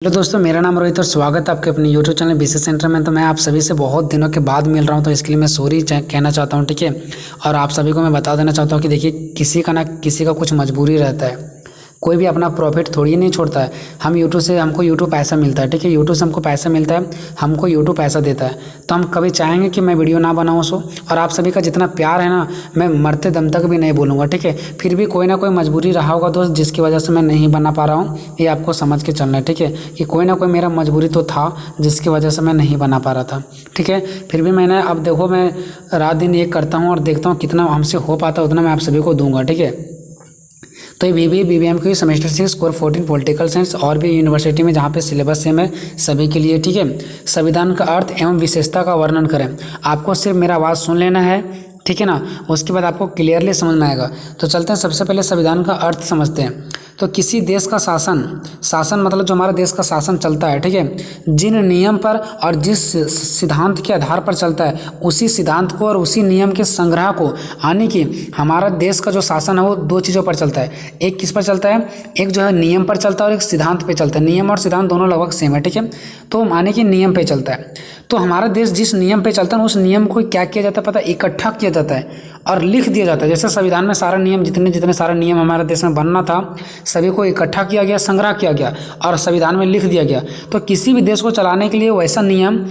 Hello दोस्तों, मेरा नाम रोहित और स्वागत है आपके अपने यूट्यूब चैनल बीसी सेंटर में। तो मैं आप सभी से बहुत दिनों के बाद मिल रहा हूं, तो इसके लिए मैं सॉरी कहना चाहता हूं, ठीक है। और आप सभी को मैं बता देना चाहता हूं कि देखिए, किसी का ना किसी का कुछ मजबूरी रहता है। कोई भी अपना प्रॉफिट थोड़ी नहीं छोड़ता है। हमको यूट्यूब पैसा मिलता है, ठीक है। यूट्यूब से हमको पैसा मिलता है, हमको यूट्यूब पैसा देता है। तो हम कभी चाहेंगे कि मैं वीडियो ना बनाऊँ सो। और आप सभी का जितना प्यार है ना, मैं मरते दम तक भी नहीं बोलूँगा, ठीक है। फिर भी कोई ना कोई मजबूरी रहा होगा दोस्त, जिसकी वजह से मैं नहीं बना पा रहा हूँ। ये आपको समझ के चलना है, ठीक है, कि कोई ना कोई मेरा मजबूरी तो था जिसकी वजह से मैं नहीं बना पा रहा था, ठीक है। फिर भी मैंने, अब देखो, मैं रात दिन ये करता हूँ और देखता हूँ कितना हमसे हो पाता है उतना मैं आप सभी को दूंगा, ठीक है। तो ये BBA की सेमेस्टर 6 कोर 14 पॉलिटिकल साइंस और भी यूनिवर्सिटी में जहाँ पे सिलेबस सेम है सभी के लिए, ठीक है। संविधान का अर्थ एवं विशेषता का वर्णन करें। आपको सिर्फ मेरा आवाज़ सुन लेना है, ठीक है ना। उसके बाद आपको क्लियरली समझ में आएगा। तो चलते हैं, सबसे पहले संविधान का अर्थ समझते हैं। तो किसी देश का शासन मतलब जो हमारा देश का शासन चलता है, ठीक है, जिन नियम पर और जिस सिद्धांत के आधार पर चलता है, उसी सिद्धांत को और उसी नियम के संग्रह को, यानी कि हमारा देश का जो शासन है वो दो चीज़ों पर चलता है। एक किस पर चलता है? एक जो है नियम पर चलता है और एक सिद्धांत पे चलता है। नियम और सिद्धांत दोनों लगभग सेम है, ठीक है। तो माने कि नियम पे चलता है। तो हमारा देश जिस नियम पे चलता है उस नियम को क्या किया जाता है पता है? इकट्ठा किया जाता है और लिख दिया जाता है। जैसे संविधान में सारा नियम, जितने सारे नियम हमारे देश में बनना था, सभी को इकट्ठा किया गया, संग्रह किया गया और संविधान में लिख दिया गया। तो किसी भी देश को चलाने के लिए वैसा नियम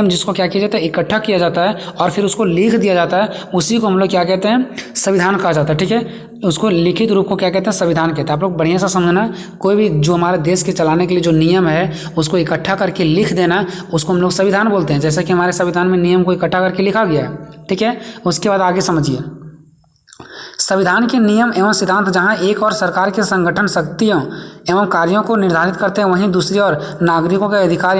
जिसको क्या किया जाता है? इकट्ठा किया जाता है और फिर उसको लिख दिया जाता है। उसी को हम लोग क्या कहते हैं? संविधान कहा जाता है, ठीक है। उसको लिखित रूप को क्या कहते हैं? संविधान कहते हैं। आप लोग बढ़िया से समझना, कोई भी जो हमारे देश के चलाने के लिए जो नियम है उसको इकट्ठा करके लिख देना, उसको हम लोग संविधान बोलते हैं। जैसा कि हमारे संविधान में नियम को इकट्ठा करके लिखा गया है, ठीक है। उसके बाद आगे समझिए, संविधान के नियम एवं सिद्धांत जहां एक और सरकार के संगठन शक्तियों एवं कार्यों को निर्धारित करते हैं, वहीं दूसरी ओर नागरिकों के अधिकार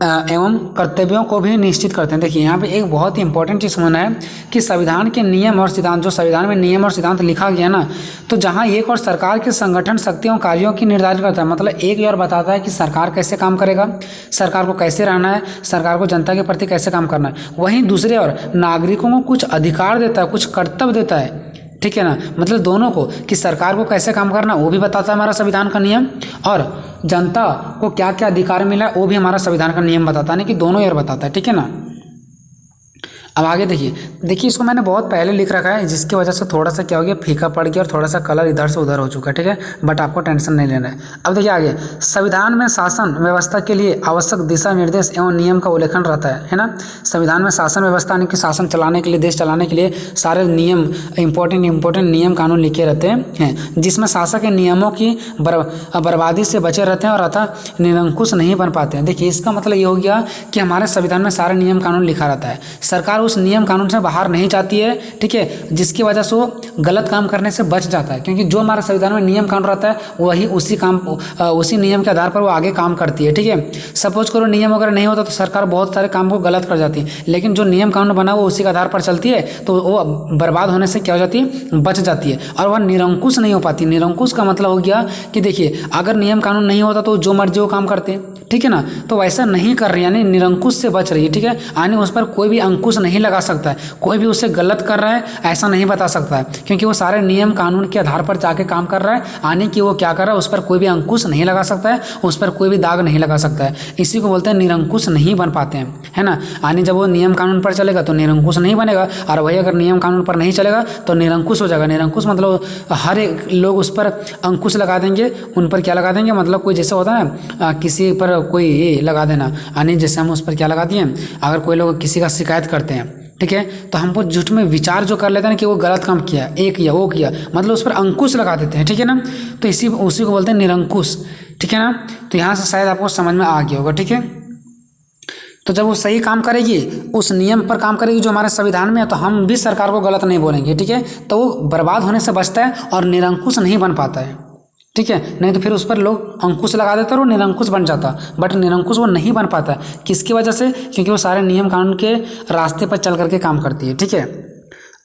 एवं कर्तव्यों को भी निश्चित करते हैं। देखिए, यहाँ पे एक बहुत ही इंपॉर्टेंट चीज़ समझना है कि संविधान के नियम और सिद्धांत, जो संविधान में नियम और सिद्धांत लिखा गया ना, तो जहाँ एक और सरकार के संगठन शक्तियों कार्यों की निर्धारित करता है, मतलब एक और बताता है कि सरकार कैसे काम करेगा, सरकार को कैसे रहना है, सरकार को जनता के प्रति कैसे काम करना है। वहीं दूसरे ओर नागरिकों को कुछ अधिकार देता है, कुछ कर्तव्य देता है, ठीक है ना। मतलब दोनों को, कि सरकार को कैसे काम करना वो भी बताता है हमारा संविधान का नियम, और जनता को क्या क्या अधिकार मिला है वो भी हमारा संविधान का नियम बताता है, नहीं कि दोनों यार बताता है, ठीक है ना। अब आगे देखिए, इसको मैंने बहुत पहले लिख रखा है, जिसकी वजह से थोड़ा सा क्या हो गया, फीका पड़ गया और थोड़ा सा कलर इधर से उधर हो चुका है, ठीक है। बट आपको टेंशन नहीं लेना है। अब देखिए आगे, संविधान में शासन व्यवस्था के लिए आवश्यक दिशा निर्देश एवं नियम का उल्लेखन रहता है ना। संविधान में शासन व्यवस्था, यानी कि शासन चलाने के लिए, देश चलाने के लिए सारे नियम, इंपॉर्टेंट नियम कानून लिखे रहते हैं, जिसमें शासक के नियमों की बर्बादी से बचे रहते हैं और अतः निरंकुश नहीं बन पाते हैं। देखिए, इसका मतलब ये हो गया कि हमारे संविधान में सारे नियम कानून लिखा रहता है, सरकार उस नियम कानून से बाहर नहीं जाती है, ठीक है, जिसकी वजह से वो गलत काम करने से बच जाता है। क्योंकि जो हमारे संविधान में नियम कानून रहता है वही उसी नियम के आधार पर वो आगे काम करती है, ठीक है। सपोज करो नियम वगैरह नहीं होता तो सरकार बहुत सारे काम को गलत कर जाती है, लेकिन जो नियम कानून बना वो उसी के आधार पर चलती है, तो वो बर्बाद होने से क्या हो जाती है? बच जाती है और वह निरंकुश नहीं हो पाती। निरंकुश का मतलब हो गया कि देखिए, अगर नियम कानून नहीं होता तो जो मर्जी वो काम करते हैं, ठीक है ना। तो वैसा नहीं कर रही, यानी निरंकुश से बच रही है, ठीक है। यानी उस पर कोई भी अंकुश नहीं लगा सकता है, कोई भी उसे गलत कर रहा है ऐसा नहीं बता सकता है, क्योंकि वो सारे नियम कानून के आधार पर जाके काम कर रहा है। यानी कि वो क्या कर रहा है, उस पर कोई भी अंकुश नहीं लगा सकता है, उस पर कोई भी दाग नहीं लगा सकता है। इसी को बोलते हैं निरंकुश नहीं बन पाते हैं, है ना। यानी जब वो नियम कानून पर चलेगा तो निरंकुश नहीं बनेगा, और वही अगर नियम कानून पर नहीं चलेगा तो निरंकुश हो जाएगा। निरंकुश मतलब हर एक लोग उस पर अंकुश लगा देंगे, उन पर क्या लगा देंगे, मतलब कोई जैसे होता है ना, किसी पर कोई ये लगा देना, यानी जैसे हम उस पर क्या लगा दिए, अगर कोई लोग किसी का शिकायत करते हैं, ठीक है, तो हमको झूठ में विचार जो कर लेते हैं ना कि वो गलत काम किया, ये किया, वो किया, मतलब उस पर अंकुश लगा देते हैं, ठीक है ना। तो उसी को बोलते हैं निरंकुश, ठीक है ना। तो यहाँ से शायद आपको समझ में आ गया होगा, ठीक है। तो जब वो सही काम करेगी, उस नियम पर काम करेगी जो हमारे संविधान में है, तो हम भी सरकार को गलत नहीं बोलेंगे, ठीक है। तो वो बर्बाद होने से बचता है और निरंकुश नहीं बन पाता है, ठीक है। नहीं तो फिर उस पर लोग अंकुश लगा देते और वो निरंकुश बन जाता, बट निरंकुश वो नहीं बन पाता। किसकी वजह से? क्योंकि वो सारे नियम कानून के रास्ते पर चल करके काम करती है, ठीक है।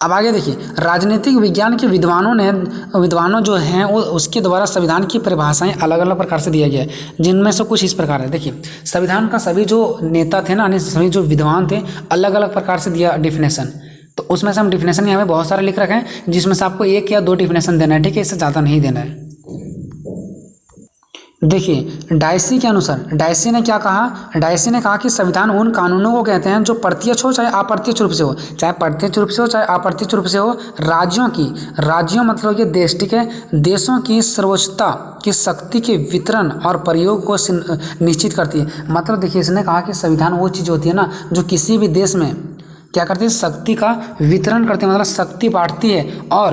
अब आगे देखिए, राजनीतिक विज्ञान के विद्वानों जो हैं वो उसके द्वारा संविधान की परिभाषाएं अलग अलग प्रकार से दिया गया है, जिनमें से कुछ इस प्रकार है। देखिए, संविधान का सभी जो नेता थे ना, सभी जो विद्वान थे, अलग अलग प्रकार से दिया डिफिनेशन। तो उसमें से हम डिफिनेशन यहाँ पे बहुत सारे लिख रखे हैं, जिसमें से आपको एक या दो डिफिनेशन देना है, ठीक है, इससे ज़्यादा नहीं देना है। देखिए डायसी के अनुसार, डायसी ने क्या कहा, डायसी ने कहा कि संविधान उन कानूनों को कहते हैं जो प्रत्यक्ष हो चाहे अप्रत्यक्ष रूप से हो, चाहे प्रत्यक्ष रूप से हो चाहे अप्रत्यक्ष रूप से हो, राज्यों मतलब ये देश, ठीक है, देशों की सर्वोच्चता की शक्ति के वितरण और प्रयोग को निश्चित करती है। मतलब देखिए इसने कहा कि संविधान वो चीज़ होती है ना जो किसी भी देश में क्या करती है, शक्ति का वितरण करती है, मतलब शक्ति बांटती है और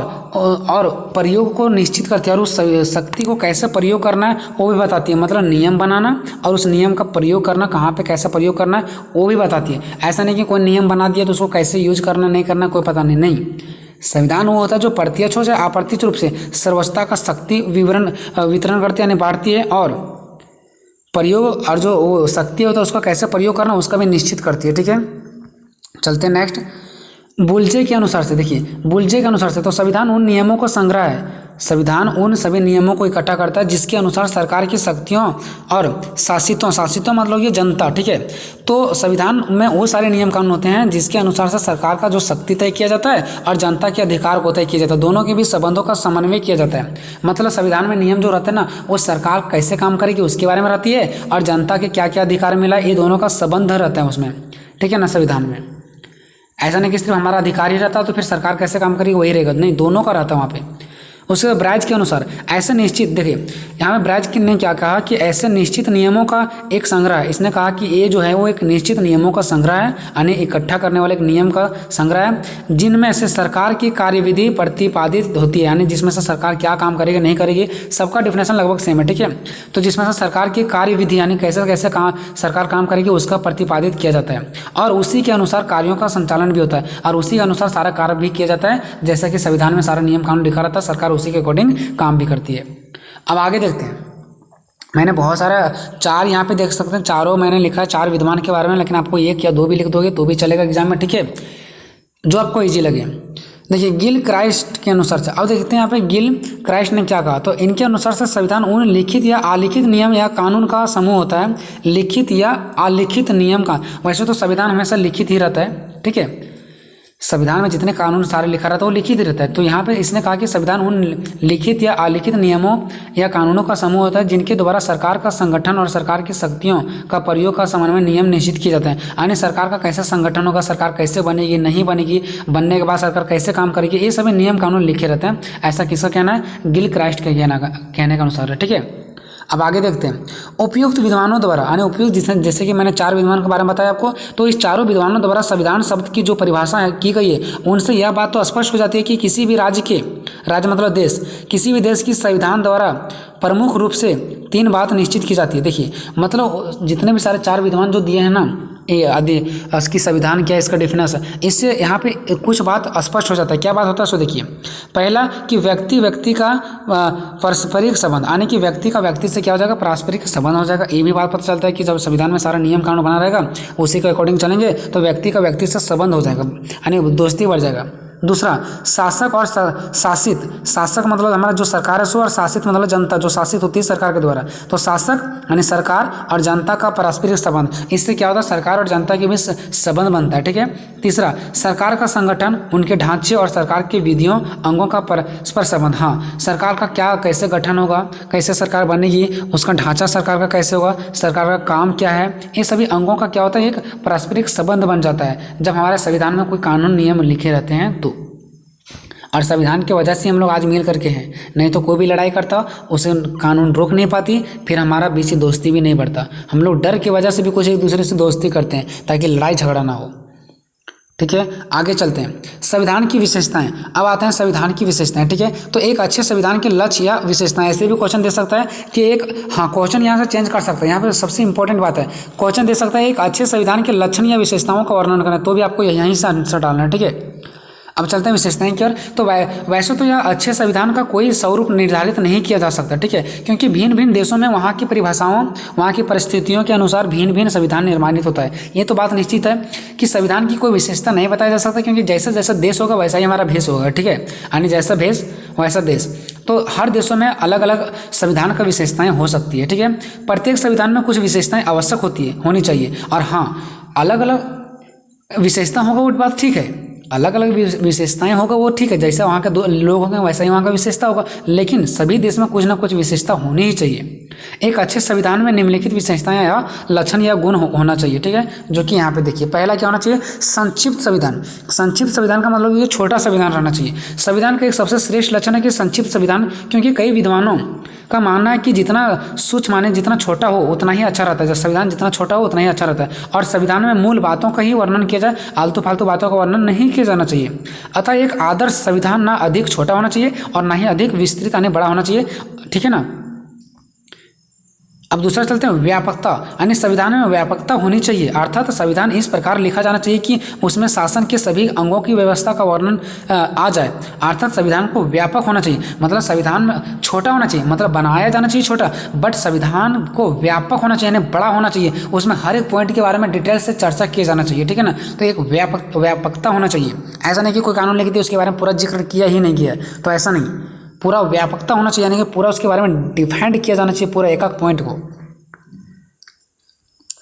प्रयोग को निश्चित करती है, और उस शक्ति को कैसे प्रयोग करना है वो भी बताती है। मतलब नियम बनाना और उस नियम का प्रयोग करना, कहाँ पे कैसे प्रयोग करना है वो भी बताती है। ऐसा नहीं कि कोई नियम बना दिया तो उसको कैसे यूज करना नहीं करना कोई पता नहीं। संविधान वो होता है जो प्रत्यक्ष हो चाहे अप्रत्यक्ष रूप से सर्वोच्चता का शक्ति वितरण करती है, यानी बांटती है, और प्रयोग और जो वो शक्ति होता है उसका कैसे प्रयोग करना उसका भी निश्चित करती है। ठीक है, चलते हैं नेक्स्ट। बुल्जे के अनुसार से, देखिए बुल्जे के अनुसार से तो संविधान उन नियमों का संग्रह है, संविधान उन सभी नियमों को इकट्ठा करता है जिसके अनुसार सरकार की शक्तियों और शासितों मतलब ये जनता, ठीक है। तो संविधान में वो सारे नियम कानून होते हैं जिसके अनुसार से सरकार का जो शक्ति तय किया जाता है और जनता के अधिकार को तय किया जाता है, दोनों के बीच संबंधों का समन्वय किया जाता है। मतलब संविधान में नियम जो रहते हैं ना वो सरकार कैसे काम करेगी उसके बारे में रहती है, और जनता के क्या क्या अधिकार मिला ये दोनों का संबंध रहता है उसमें, ठीक है ना। संविधान में ऐसा नहीं कि सिर्फ हमारा अधिकार ही रहता तो फिर सरकार कैसे काम करेगी वही रहेगा, नहीं, दोनों का रहता है वहाँ पे। उसके बाद ब्राज के अनुसार ऐसे निश्चित, देखिए यहाँ में ब्राज ने क्या कहा कि ऐसे निश्चित नियमों का एक संग्रह है। इसने कहा कि ये जो है वो एक निश्चित नियमों का संग्रह है, यानी इकट्ठा करने वाले एक नियम का संग्रह है जिनमें से सरकार की कार्यविधि प्रतिपादित होती है, यानी जिसमें से सरकार क्या काम करेगी नहीं करेगी सबका डिफिनेशन लगभग सेम है, ठीक है। तो जिसमें से सरकार की कार्यविधि यानी कैसे कैसे सरकार काम करेगी उसका प्रतिपादित किया जाता है, और उसी के अनुसार कार्यों का संचालन भी होता है, और उसी के अनुसार सारा कार्य भी किया जाता है। जैसा कि संविधान में सारा नियम कानून लिखा रहता है, सरकार उसी के अकॉर्डिंग काम भी करती है। अब आगे देखते हैं, मैंने बहुत सारा 4 यहाँ पे देख सकते हैं, चारों मैंने लिखा है 4 विद्वान के बारे में, लेकिन आपको 1 या 2 भी लिख दोगे तो भी चलेगा एग्जाम में, ठीक है, जो आपको इजी लगे। देखिए गिल क्राइस्ट के अनुसार से, अब देखते हैं यहाँ पे गिल क्राइस्ट ने क्या कहा। तो इनके अनुसार से संविधान उन लिखित या अलिखित नियम या कानून का समूह होता है, लिखित या अलिखित नियम का। वैसे तो संविधान हमेशा लिखित ही रहता है, ठीक है, संविधान में जितने कानून सारे लिखा रहता है वो लिखित रहता है। तो यहाँ पे इसने कहा कि संविधान उन लिखित या अलिखित नियमों या कानूनों का समूह होता है जिनके द्वारा सरकार का संगठन और सरकार की शक्तियों का प्रयोग का समन्वय नियम निश्चित किया जाता है। यानी सरकार का कैसे संगठन होगा, सरकार कैसे बनेगी नहीं बनेगी, बनने के बाद सरकार कैसे काम करेगी, ये सभी नियम कानून लिखे रहते हैं। ऐसा किसका कहना है, गिल क्राइस्ट के कहने का अनुसार है, ठीक है। अब आगे देखते हैं, उपयुक्त विद्वानों द्वारा, यानी उपयुक्त जैसे कि मैंने 4 विद्वान के बारे में बताया आपको, तो इस चारों विद्वानों द्वारा संविधान शब्द की जो परिभाषा की गई है उनसे यह बात तो स्पष्ट हो जाती है कि किसी भी राज्य मतलब देश, किसी भी देश की संविधान द्वारा प्रमुख रूप से 3 बात निश्चित की जाती है। देखिए मतलब जितने भी सारे 4 विद्वान जो दिए हैं ना ये आदि इसकी संविधान क्या है, इसका डिफिनेशन, इससे यहाँ पे कुछ बात स्पष्ट हो जाता है। क्या बात होता है सो देखिए, पहला कि व्यक्ति का पारस्परिक संबंध, यानी कि व्यक्ति का व्यक्ति से क्या हो जाएगा, पारस्परिक संबंध हो जाएगा। ये भी बात पता चलता है कि जब संविधान में सारा नियम कानून बना रहेगा उसी के अकॉर्डिंग चलेंगे तो व्यक्ति का व्यक्ति से संबंध हो जाएगा, यानी दोस्ती बढ़ जाएगा। दूसरा शासक और शासित, शासक मतलब हमारा जो सरकार है सो, और शासित मतलब जनता जो शासित होती है सरकार के द्वारा। तो शासक यानी सरकार और जनता का पारस्परिक संबंध, इससे क्या होता है सरकार और जनता के बीच संबंध बनता है, ठीक है। तीसरा सरकार का संगठन, उनके ढांचे और सरकार की विधियों अंगों का परस्पर संबंध। हाँ, सरकार का क्या कैसे गठन होगा, कैसे सरकार बनेगी, उसका ढांचा सरकार का कैसे होगा, सरकार का काम क्या है, ये सभी अंगों का क्या होता है एक पारस्परिक संबंध बन जाता है जब हमारे संविधान में कोई कानून नियम लिखे रहते हैं तो। और संविधान की वजह से हम लोग आज मिल करके हैं, नहीं तो कोई भी लड़ाई करता उसे कानून रोक नहीं पाती, फिर हमारा बीच दोस्ती भी नहीं बढ़ता। हम लोग डर की वजह से भी कुछ एक दूसरे से दोस्ती करते हैं ताकि लड़ाई झगड़ा ना हो, ठीक है। आगे चलते हैं, संविधान की विशेषताएं। अब आते हैं संविधान की विशेषताएं, ठीक है। तो एक अच्छे संविधान के लक्ष्य या विशेषताएं, ऐसे भी क्वेश्चन दे सकता है कि एक, हाँ क्वेश्चन यहाँ से चेंज कर सकता है, यहाँ पे सबसे इंपॉर्टेंट बात है, क्वेश्चन दे सकता है एक अच्छे संविधान के लक्षण या विशेषताओं का वर्णन करना, तो भी आपको यहीं से आंसर डालना है, ठीक है। अब चलते हैं विशेषताएं की ओर। तो वैसे तो यह अच्छे संविधान का कोई स्वरूप निर्धारित नहीं किया जा सकता, ठीक है, क्योंकि भिन्न भिन्न देशों में वहाँ की परिभाषाओं, वहाँ की परिस्थितियों के अनुसार भिन्न भिन्न संविधान निर्माणित होता है। ये तो बात निश्चित है कि संविधान की कोई विशेषता नहीं बताया जा सकता, क्योंकि जैसा जैसा देश होगा वैसा ही हमारा भेष होगा, ठीक है, यानी जैसा भेष वैसा देश। तो हर देशों में अलग अलग संविधान का विशेषताएं हो सकती है, ठीक है। प्रत्येक संविधान में कुछ विशेषताएं आवश्यक होनी चाहिए, और हाँ अलग अलग विशेषता होगा वो बात ठीक है, अलग अलग विशेषताएं होगा वो ठीक है, जैसा वहाँ के लोग होंगे वैसा ही वहाँ का विशेषता होगा, लेकिन सभी देश में कुछ ना कुछ विशेषता होनी ही चाहिए। एक अच्छे संविधान में निम्नलिखित विशेषताएं या लक्षण या गुण होना चाहिए, ठीक है, जो कि यहाँ पे देखिए। पहला क्या होना चाहिए? संक्षिप्त संविधान। संक्षिप्त संविधान का मतलब ये छोटा संविधान रहना चाहिए। संविधान का एक सबसे श्रेष्ठ लक्षण है कि संक्षिप्त संविधान, क्योंकि कई विद्वानों का मानना है कि जितना सूक्ष्म माने जितना छोटा हो उतना ही अच्छा रहता है। जब संविधान जितना छोटा हो उतना ही अच्छा रहता है, और संविधान में मूल बातों का ही वर्णन किया जाए, आलतू फालतू बातों का वर्णन नहीं किया जाना चाहिए। अतः एक आदर्श संविधान ना अधिक छोटा होना चाहिए और ना ही अधिक विस्तृत यानी बड़ा होना चाहिए, ठीक है ना। अब दूसरा चलते हैं व्यापकता, यानी संविधान में व्यापकता होनी चाहिए, अर्थात संविधान इस प्रकार लिखा जाना चाहिए कि उसमें शासन के सभी अंगों की व्यवस्था का वर्णन आ जाए, अर्थात संविधान को व्यापक होना चाहिए। मतलब संविधान में छोटा होना चाहिए, मतलब बनाया जाना चाहिए छोटा, बट संविधान को व्यापक होना चाहिए यानी बड़ा होना चाहिए, उसमें हर एक पॉइंट के बारे में डिटेल से चर्चा किया जाना चाहिए, ठीक है ना। तो एक व्यापकता होना चाहिए। ऐसा नहीं कि कोई कानून लिख दिया उसके बारे में पूरा जिक्र किया ही नहीं किया, तो ऐसा नहीं, पूरा व्यापकता होना चाहिए, यानी कि पूरा उसके बारे में डिफाइंड किया जाना चाहिए पूरा एक एक पॉइंट को।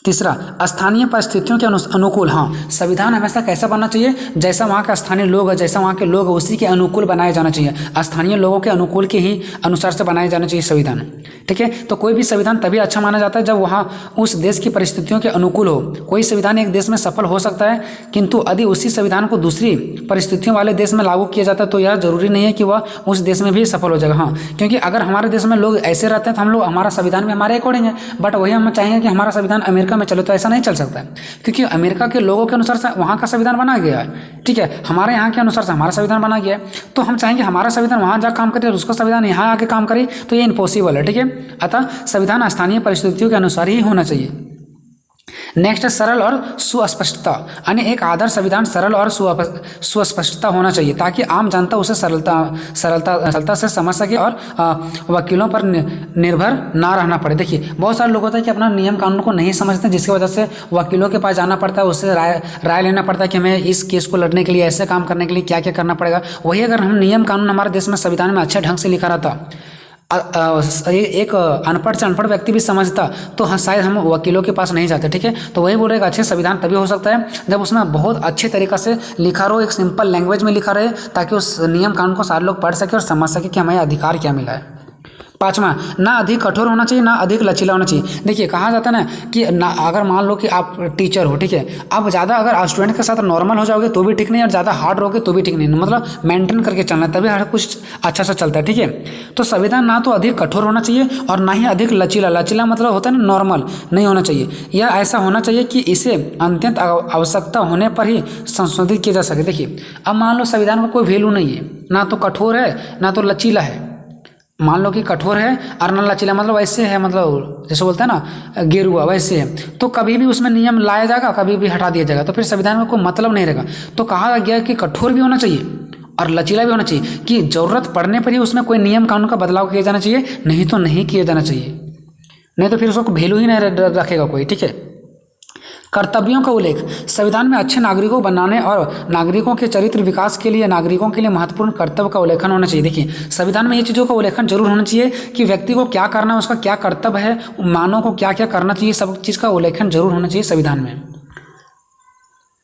तीसरा, स्थानीय परिस्थितियों के अनुकूल। हाँ, संविधान हमेशा कैसा बनना चाहिए? जैसा वहाँ का स्थानीय लोग है, जैसा वहाँ के लोग है उसी के अनुकूल बनाया जाना चाहिए, स्थानीय लोगों के अनुकूल के ही अनुसार से बनाया जाना चाहिए संविधान, ठीक है। तो कोई भी संविधान तभी अच्छा माना जाता है जब वहाँ उस देश की परिस्थितियों के अनुकूल हो। कोई संविधान एक देश में सफल हो सकता है, किंतु यदि उसी संविधान को दूसरी परिस्थितियों वाले देश में लागू किया जाता है तो यह जरूरी नहीं है कि वह उस देश में भी सफल हो जाएगा। हाँ, क्योंकि अगर हमारे देश में लोग ऐसे रहते हैं तो हम लोग, हमारा संविधान भी हमारे अकॉर्डिंग है, बट वही हम चाहेंगे कि हमारा संविधान अमेरिका में चले, तो ऐसा नहीं चल सकता है, क्योंकि अमेरिका के लोगों के अनुसार से वहाँ का संविधान बना गया है, ठीक है। हमारे यहाँ के अनुसार से हमारा संविधान बना गया है, तो हम चाहेंगे हमारा संविधान वहाँ जाकर काम करे और उसका संविधान यहाँ आके काम करे, तो ये इम्पॉसिबल है, ठीक है। अतः संविधान स्थानीय परिस्थितियों के अनुसार ही होना चाहिए। नेक्स्ट है सरल और सुस्पष्टता, यानी एक आदर्श संविधान सरल और सुस्पष्टता होना चाहिए ताकि आम जनता उसे सरलता से समझ सके और वकीलों पर निर्भर ना रहना पड़े। देखिए, बहुत सारे लोग होते हैं कि अपना नियम कानून को नहीं समझते, जिसकी वजह से वकीलों के पास जाना पड़ता है, उससे राय लेना पड़ता है कि हमें इस केस को लड़ने के लिए, ऐसे काम करने के लिए क्या क्या करना पड़ेगा। वही अगर हम नियम कानून हमारे देश में संविधान में अच्छे ढंग से लिखा रहता, एक अनपढ़ से अनपढ़ व्यक्ति भी समझता, तो हाँ शायद हम वकीलों के पास नहीं जाते, ठीक है। तो वही बोल रहे, एक अच्छे संविधान तभी हो सकता है जब उसमें बहुत अच्छे तरीक़ा से लिखा रहो, एक सिंपल लैंग्वेज में लिखा रहे, ताकि उस नियम कानून को सारे लोग पढ़ सके और समझ सके कि हमें अधिकार क्या मिला है। पाँचवा, ना अधिक कठोर होना चाहिए ना अधिक लचीला होना चाहिए। देखिए, कहा जाता है ना कि ना, अगर मान लो कि आप टीचर हो, ठीक है, आप ज़्यादा अगर स्टूडेंट के साथ नॉर्मल हो जाओगे तो भी ठीक नहीं, और ज़्यादा हार्ड रहोगे तो भी ठीक नहीं, मतलब मेंटेन करके चलना है, तभी हर कुछ अच्छा से चलता है, ठीक है। तो संविधान ना तो अधिक कठोर होना चाहिए और ना ही अधिक लचीला। लचीला मतलब होता है ना नॉर्मल, नहीं होना चाहिए। यह ऐसा होना चाहिए कि इसे अत्यंत आवश्यकता होने पर ही संशोधित किया जा सके। देखिए, अब मान लो संविधान का कोई वैल्यू नहीं है, ना तो कठोर है ना तो लचीला है। मान लो कि कठोर है और न लचीला, मतलब ऐसे है, मतलब जैसे बोलते हैं ना गेरुआ, वैसे है, तो कभी भी उसमें नियम लाया जाएगा, कभी भी हटा दिया जाएगा, तो फिर संविधान में कोई मतलब नहीं रहेगा। तो कहा गया कि कठोर भी होना चाहिए और लचीला भी होना चाहिए, कि जरूरत पड़ने पर ही उसमें कोई नियम कानून का बदलाव किया जाना चाहिए, नहीं तो नहीं किया जाना चाहिए, नहीं तो फिर उसको वैल्यू ही नहीं रखेगा कोई, ठीक है। कर्तव्यों का उल्लेख, संविधान में अच्छे नागरिकों बनाने और नागरिकों के चरित्र विकास के लिए नागरिकों के लिए महत्वपूर्ण कर्तव्य का उल्लेखन होना चाहिए। देखिए, संविधान में ये चीज़ों का उल्लेखन जरूर होना चाहिए कि व्यक्ति को क्या करना है, उसका क्या कर्तव्य है, मानव को क्या क्या करना चाहिए, सब चीज़ का उल्लेखन जरूर होना चाहिए संविधान में।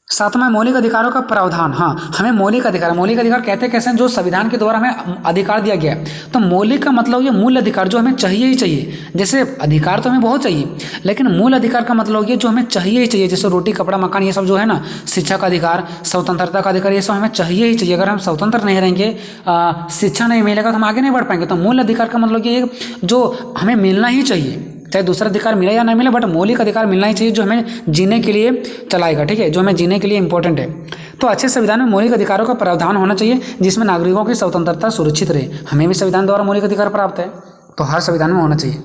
सातवां, मौलिक अधिकारों का प्रावधान। हाँ, हमें मौलिक अधिकार कहते कैसे हैं? जो संविधान के द्वारा हमें अधिकार दिया गया है। तो मौलिक का मतलब ये मूल अधिकार जो हमें चाहिए ही चाहिए। जैसे अधिकार तो हमें बहुत चाहिए, लेकिन मूल अधिकार का मतलब ये जो हमें चाहिए ही चाहिए, जैसे रोटी कपड़ा मकान, ये सब जो है ना, शिक्षा का अधिकार, स्वतंत्रता का अधिकार, ये सब हमें चाहिए ही चाहिए। अगर हम स्वतंत्र नहीं रहेंगे, शिक्षा नहीं मिलेगा तो हम आगे नहीं बढ़ पाएंगे। तो मूल अधिकार का मतलब ये जो हमें मिलना ही चाहिए, चाहे दूसरा अधिकार मिले या नहीं मिले, बट मौलिक अधिकार मिलना ही चाहिए जो हमें जीने के लिए चलाएगा, ठीक है, जो हमें जीने के लिए इंपॉर्टेंट है। तो अच्छे संविधान में मौलिक अधिकारों का प्रावधान होना चाहिए जिसमें नागरिकों की स्वतंत्रता सुरक्षित रहे। हमें भी संविधान द्वारा मौलिक अधिकार प्राप्त है, तो हर संविधान में होना चाहिए।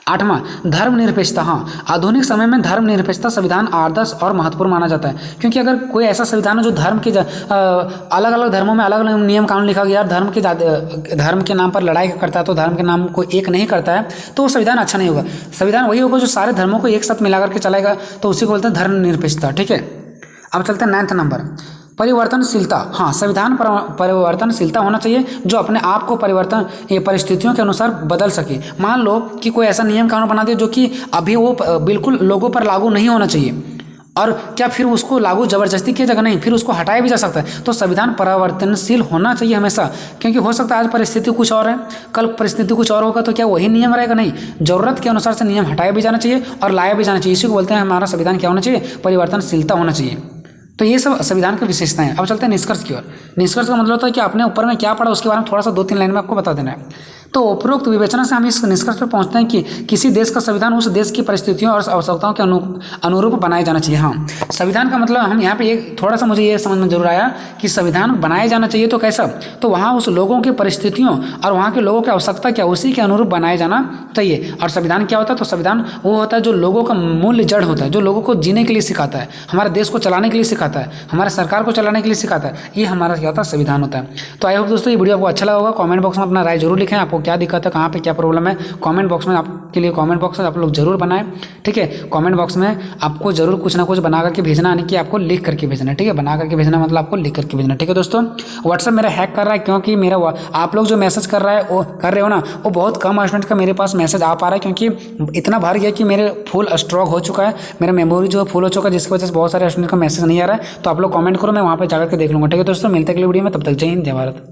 आठवां, धर्मनिरपेक्षता। हाँ, आधुनिक समय में धर्मनिरपेक्षता संविधान आदर्श और महत्वपूर्ण माना जाता है, क्योंकि अगर कोई ऐसा संविधान है जो धर्म के अलग अलग धर्मों में अलग अलग नियम कानून लिखा गया, धर्म के नाम पर लड़ाई करता है, तो धर्म के नाम को एक नहीं करता है, तो वो संविधान अच्छा नहीं होगा। संविधान वही होगा जो सारे धर्मों को एक साथ मिला करके चलाएगा, तो उसी को बोलते हैं धर्मनिरपेक्षता, ठीक है। अब चलते हैं 9th नंबर, परिवर्तनशीलता। हाँ, संविधान परिवर्तनशीलता होना चाहिए जो अपने आप को परिस्थितियों के अनुसार बदल सके। मान लो कि कोई ऐसा नियम कानून बना दिया जो कि अभी वो बिल्कुल लोगों पर लागू नहीं होना चाहिए, और क्या फिर उसको लागू जबरदस्ती किया जाएगा? नहीं, फिर उसको हटाया भी जा सकता है। तो संविधान परिवर्तनशील होना चाहिए हमेशा, क्योंकि हो सकता है आज परिस्थिति कुछ और है, कल परिस्थिति कुछ और होगा, तो क्या वही नियम रहेगा? नहीं, जरूरत के अनुसार से नियम हटाया भी जाना चाहिए और लाया भी जाना चाहिए। इसी को बोलते हैं हमारा संविधान क्या होना चाहिए? परिवर्तनशीलता होना चाहिए। तो ये सब संविधान की विशेषताएं हैं। अब चलते हैं निष्कर्ष की ओर। निष्कर्ष का मतलब होता है कि आपने ऊपर में क्या पढ़ा उसके बारे में थोड़ा सा 2-3 लाइन में आपको बता देना है। तो उपरोक्त विवेचना से हम इस निष्कर्ष पर पहुंचते हैं कि किसी देश का संविधान उस देश की परिस्थितियों और आवश्यकताओं के अनुरूप बनाया जाना चाहिए। हाँ, संविधान का मतलब हम यहाँ पे एक थोड़ा सा मुझे ये समझ में जरूर आया कि संविधान बनाया जाना चाहिए तो कैसा? तो वहाँ उस लोगों की परिस्थितियों और वहाँ के लोगों की आवश्यकता क्या, उसी के अनुरूप बनाया जाना चाहिए। और संविधान क्या होता है? तो संविधान वो होता है जो लोगों का मूल्य जड़ होता है, जो लोगों को जीने के लिए सिखाता है, हमारे देश को चलाने के लिए सिखाता है, हमारे सरकार को चलाने के लिए सिखाता है। ये हमारा क्या होता है? संविधान होता है। तो आई होप दोस्तों ये वीडियो आपको अच्छा लगा होगा। कमेंट बॉक्स में अपना राय जरूर लिखें, आपको क्या दिक्कत है, कहाँ पे क्या प्रॉब्लम है। कमेंट बॉक्स में आपके लिए कमेंट बॉक्स आप लोग जरूर बनाएं, ठीक है। कमेंट बॉक्स में आपको जरूर कुछ ना कुछ बना करके भेजना, नहीं कि आपको लिख करके भेजना, ठीक है। बना करके भेजना मतलब आपको लिख करके भेजना, ठीक है दोस्तों। व्हाट्सएप मेरा हैक कर रहा है, क्योंकि मेरा आप लोग जो मैसेज कर रहे हो ना, वो बहुत कम स्टूडेंट का मेरे पास मैसेज आ पा रहा है, क्योंकि इतना भर गया कि मेरे फुल स्ट्रॉक हो चुका है, मेरा मेमोरी जो है फुल हो चुका है, जिसकी वजह से बहुत सारे स्टूडेंट का मैसेज नहीं आ रहा है। तो आप लोग कमेंट करो, मैं वहाँ पर जाकर के देख लूँगा, ठीक है दोस्तों। मिलते हैं अगली वीडियो में, तब तक जय हिंद जय भारत।